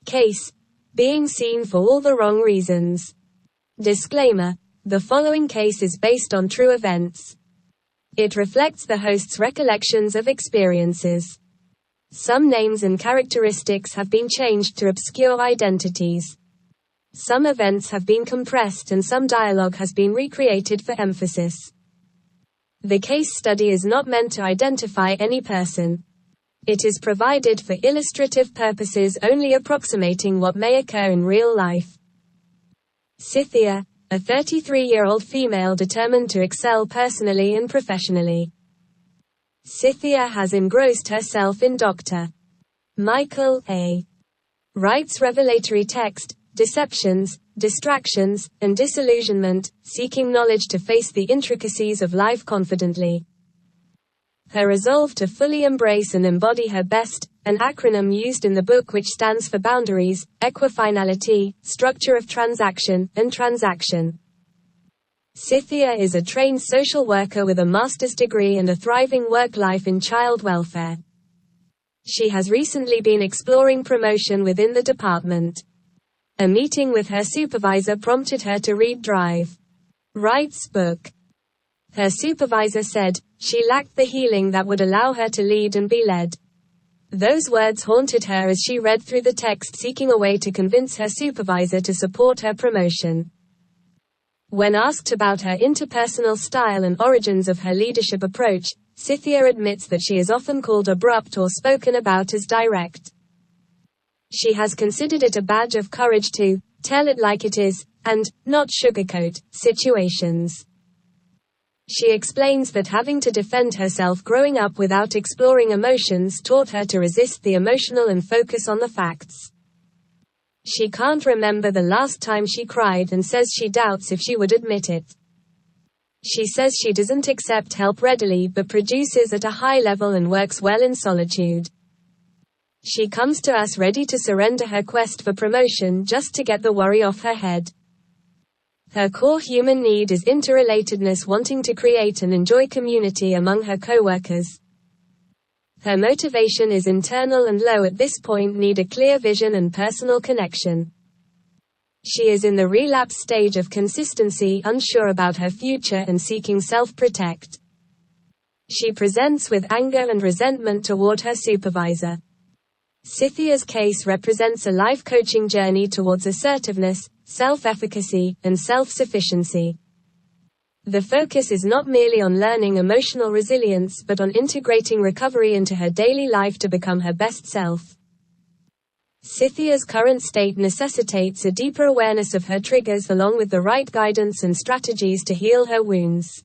Case: being seen for all the wrong reasons. Disclaimer: the following case is based on true events. It reflects the host's recollections of experiences. Some names and characteristics have been changed to obscure identities. Some events have been compressed and some dialogue has been recreated for emphasis. The case study is not meant to identify any person. It is provided for illustrative purposes, only approximating what may occur in real life. Cythia, a 33-year-old female determined to excel personally and professionally. Cythia has engrossed herself in Dr. Michael A. Wright's revelatory text, Deceptions, Distractions, and Disillusionment, seeking knowledge to face the intricacies of life confidently. Her resolve to fully embrace and embody her best, an acronym used in the book which stands for boundaries, equifinality, structure of transaction, and transaction. Cythia is a trained social worker with a master's degree and a thriving work life in child welfare. She has recently been exploring promotion within the department. A meeting with her supervisor prompted her to read Wright's book. Her supervisor said she lacked the healing that would allow her to lead and be led. Those words haunted her as she read through the text, seeking a way to convince her supervisor to support her promotion. When asked about her interpersonal style and origins of her leadership approach, Cythia admits that she is often called abrupt or spoken about as direct. She has considered it a badge of courage to tell it like it is, and not sugarcoat situations. She explains that having to defend herself growing up without exploring emotions taught her to resist the emotional and focus on the facts. She can't remember the last time she cried and says she doubts if she would admit it. She says she doesn't accept help readily but produces at a high level and works well in solitude. She comes to us ready to surrender her quest for promotion just to get the worry off her head. Her core human need is interrelatedness, wanting to create and enjoy community among her co-workers. Her motivation is internal and low at this point, need a clear vision and personal connection. She is in the relapse stage of consistency, unsure about her future and seeking self-protect. She presents with anger and resentment toward her supervisor. Cythia's case represents a life coaching journey towards assertiveness, self-efficacy, and self-sufficiency. The focus is not merely on learning emotional resilience but on integrating recovery into her daily life to become her best self. Cythia's current state necessitates a deeper awareness of her triggers along with the right guidance and strategies to heal her wounds.